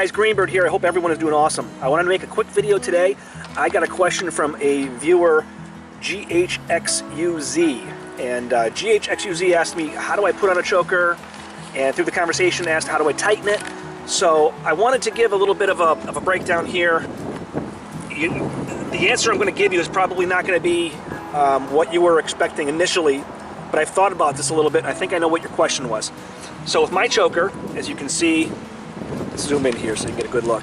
guys, Greenbird here. I hope everyone is doing awesome. I wanted to make a quick video today. I got a question from a viewer, GHXUZ, and GHXUZ asked me, how do I put on a choker? And through the conversation asked, how do I tighten it? So I wanted to give a little bit of a breakdown here. The answer I'm going to give you is probably not going to be what you were expecting initially, but I've thought about this a little bit, and I think I know what your question was. So with my choker, as you can see, let's zoom in here so you get a good look.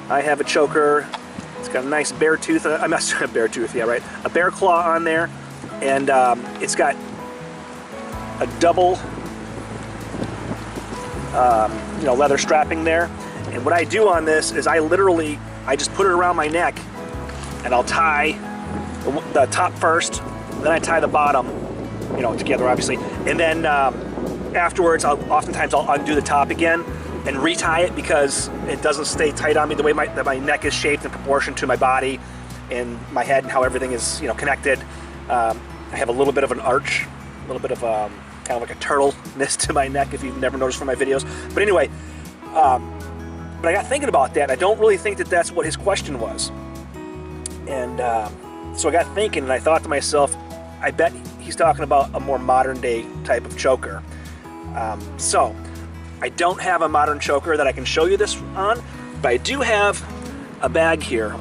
I have a choker. It's got a nice bear tooth. I'm not a bear tooth, yeah, right. A bear claw on there, and it's got a double, leather strapping there. And what I do on this is I just put it around my neck, and I'll tie the top first, then I tie the bottom, together obviously, and then afterwards oftentimes I'll undo the top again and retie it because it doesn't stay tight on me the way my neck is shaped in proportion to my body and my head and how everything is connected. I have a little bit of an arch, a little bit of kind of like a turtleness to my neck if you've never noticed from my videos. But anyway, but I got thinking about that. I don't really think that that's what his question was. And so I got thinking, and I thought to myself, I bet he's talking about a more modern day type of choker. So I don't have a modern choker that I can show you this on, but I do have a bag here.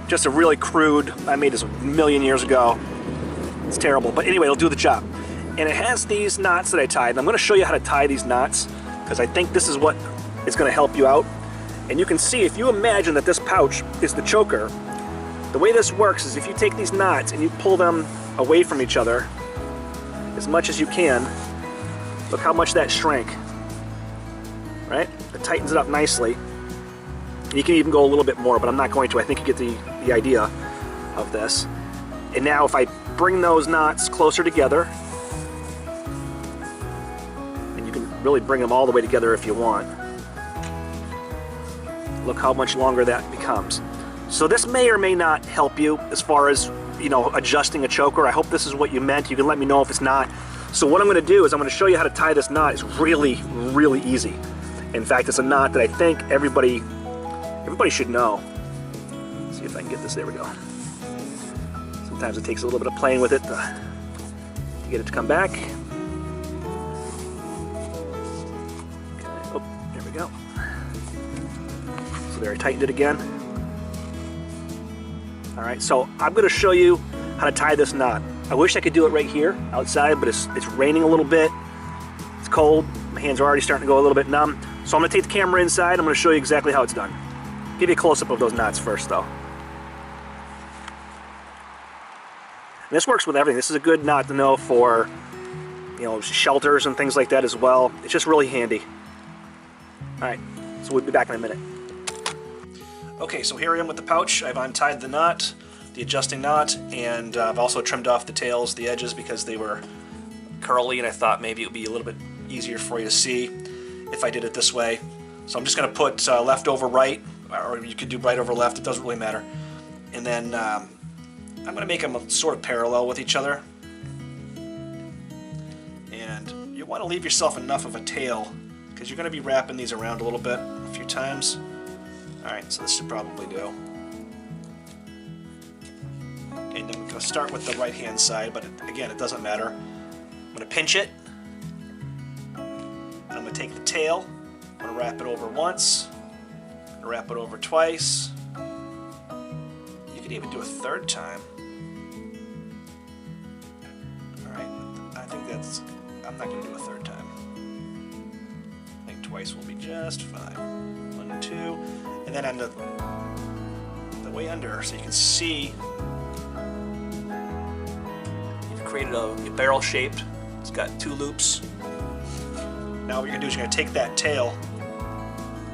Just a really crude, I made this a million years ago. It's terrible, but anyway, it'll do the job. And it has these knots that I tied. And I'm gonna show you how to tie these knots because I think this is what is gonna help you out. And you can see, if you imagine that this pouch is the choker, the way this works is if you take these knots and you pull them away from each other as much as you can, look how much that shrank, right? It tightens it up nicely. You can even go a little bit more, but I'm not going to. I think you get the idea of this. And now if I bring those knots closer together, and you can really bring them all the way together if you want, look how much longer that becomes. So this may or may not help you as far as adjusting a choker. I hope this is what you meant. You can let me know if it's not. So what I'm going to do is I'm going to show you how to tie this knot. It's really, really easy. In fact, it's a knot that I think everybody should know. Let's see if I can get this. There we go. Sometimes it takes a little bit of playing with it to get it to come back. Okay. Oh, there we go. So there, I tightened it again. All right, so I'm going to show you how to tie this knot. I wish I could do it right here outside, but it's raining a little bit. It's cold. My hands are already starting to go a little bit numb. So I'm going to take the camera inside. I'm going to show you exactly how it's done. Give you a close-up of those knots first, though. And this works with everything. This is a good knot to know for, shelters and things like that as well. It's just really handy. All right, so we'll be back in a minute. Okay, so here I am with the pouch. I've untied the knot, the adjusting knot, and I've also trimmed off the tails, the edges, because they were curly, and I thought maybe it would be a little bit easier for you to see if I did it this way. So I'm just going to put left over right, or you could do right over left, it doesn't really matter. And then I'm going to make them sort of parallel with each other. And you want to leave yourself enough of a tail, because you're going to be wrapping these around a little bit, a few times. Alright, so this should probably do. Okay, then I'm going to start with the right-hand side, but again, it doesn't matter. I'm going to pinch it. And I'm going to take the tail. I'm going to wrap it over once. I'm going to wrap it over twice. You could even do a third time. Alright, I think that's... I'm not going to do a third time. I think twice will be just fine. 1, 2, and then on the way under, so you can see you've created a barrel shaped. It's got 2 loops. Now what you're going to do is you're going to take that tail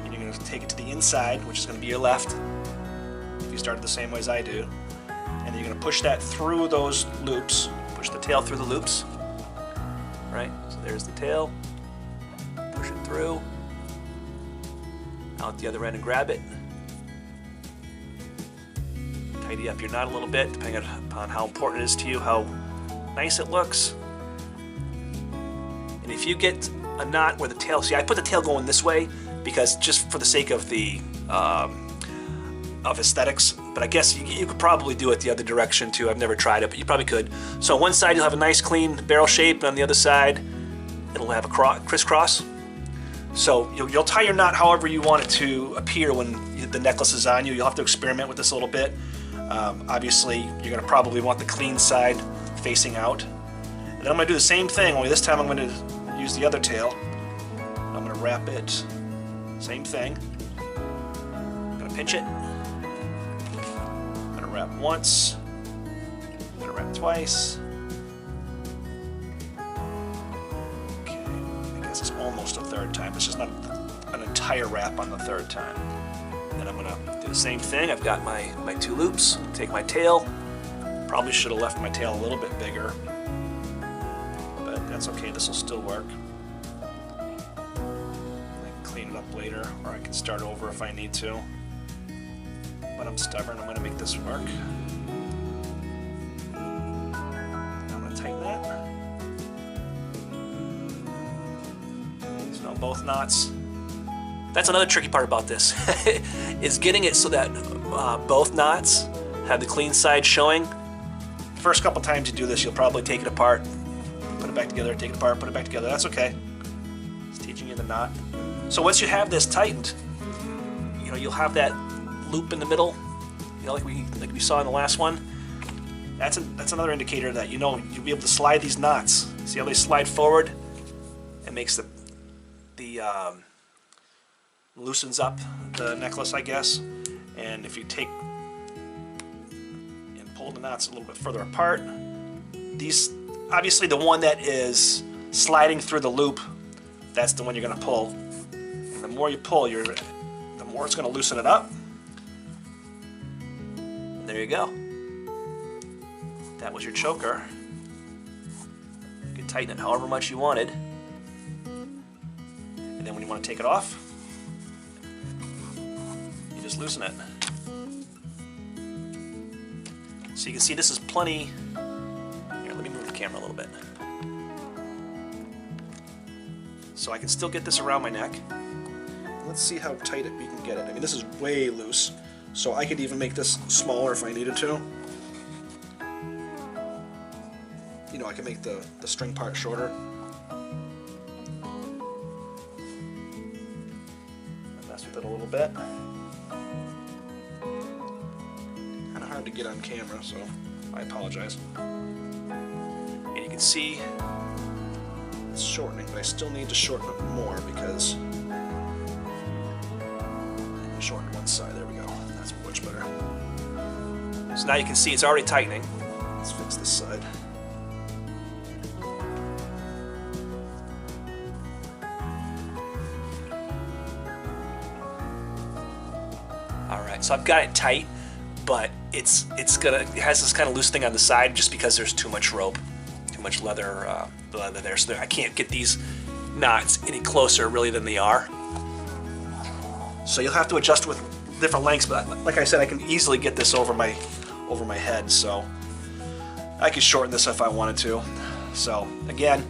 and you're going to take it to the inside, which is going to be your left, if you started the same way as I do. And then you're going to push that through those loops, push the tail through the loops. Right, so there's the tail. Push it through. Out the other end and grab it. Tidy up your knot a little bit, depending upon how important it is to you, how nice it looks. And if you get a knot where the tail, see, I put the tail going this way because just for the sake of the of aesthetics. But I guess you could probably do it the other direction too. I've never tried it, but you probably could. So on one side you'll have a nice clean barrel shape, and on the other side it'll have a crisscross. So you'll tie your knot however you want it to appear when the necklace is on you. You'll have to experiment with this a little bit. Obviously, you're going to probably want the clean side facing out. And then I'm going to do the same thing, only this time I'm going to use the other tail. I'm going to wrap it, same thing. I'm going to pinch it. I'm going to wrap once. I'm going to wrap twice. It's almost a third time. It's just not an entire wrap on the third time. Then I'm gonna do the same thing. I've got my two loops. Take my tail. Probably should have left my tail a little bit bigger, but that's okay. This will still work. I can clean it up later, or I can start over if I need to. But I'm stubborn. I'm gonna make this work. I'm gonna tighten that. Both knots. That's another tricky part about this, is getting it so that both knots have the clean side showing. First couple times you do this, you'll probably take it apart, put it back together, take it apart, put it back together. That's okay. It's teaching you the knot. So once you have this tightened, you'll have that loop in the middle, like we saw in the last one. That's another indicator that you'll be able to slide these knots. See how they slide forward? It makes the loosens up the necklace, I guess. And if you take and pull the knots a little bit further apart, these, obviously the one that is sliding through the loop, that's the one you're going to pull. And the more you pull, the more it's going to loosen it up. And there you go. That was your choker. You can tighten it however much you wanted. And then when you want to take it off, you just loosen it. So you can see this is plenty. Here, let me move the camera a little bit. So I can still get this around my neck. Let's see how tight we can get it. I mean, this is way loose, so I could even make this smaller if I needed to. I can make the string part shorter. Mess with it a little bit. Kind of hard to get on camera, so I apologize. And you can see it's shortening, but I still need to shorten it more because I shorten one side. There we go. That's much better. So now you can see it's already tightening. Let's fix this side. Alright, so I've got it tight, but it has this kind of loose thing on the side just because there's too much rope, too much leather there, so I can't get these knots any closer really than they are. So you'll have to adjust with different lengths, but like I said, I can easily get this over my head, so I could shorten this if I wanted to. So again,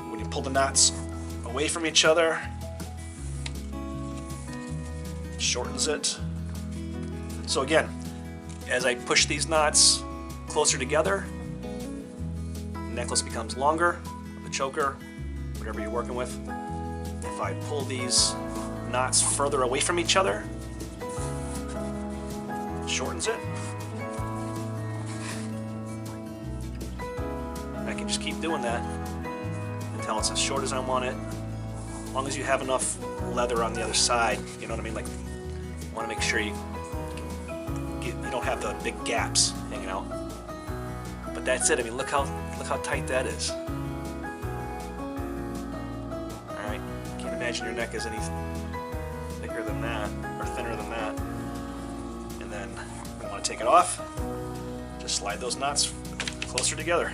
when you pull the knots away from each other, it shortens it. So again, as I push these knots closer together, the necklace becomes longer, the choker, whatever you're working with. If I pull these knots further away from each other, it shortens it. I can just keep doing that until it's as short as I want it. As long as you have enough leather on the other side, you know what I mean? Like, you want to make sure you don't have the big gaps hanging out. But that's it. I mean, look how tight that is. All right, can't imagine your neck is any thicker than that or thinner than that. And then when you want to take it off, just slide those knots closer together.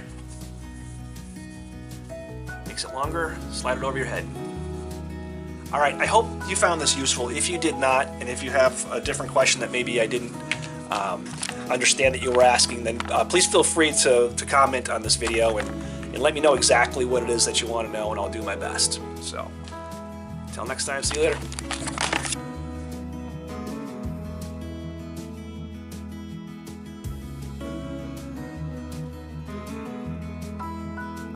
Makes it longer. Slide it over your head. All right, I hope you found this useful. If you did not, and if you have a different question that maybe I didn't understand that you were asking, then please feel free to comment on this video and let me know exactly what it is that you want to know, and I'll do my best. So, Till next time, see you later.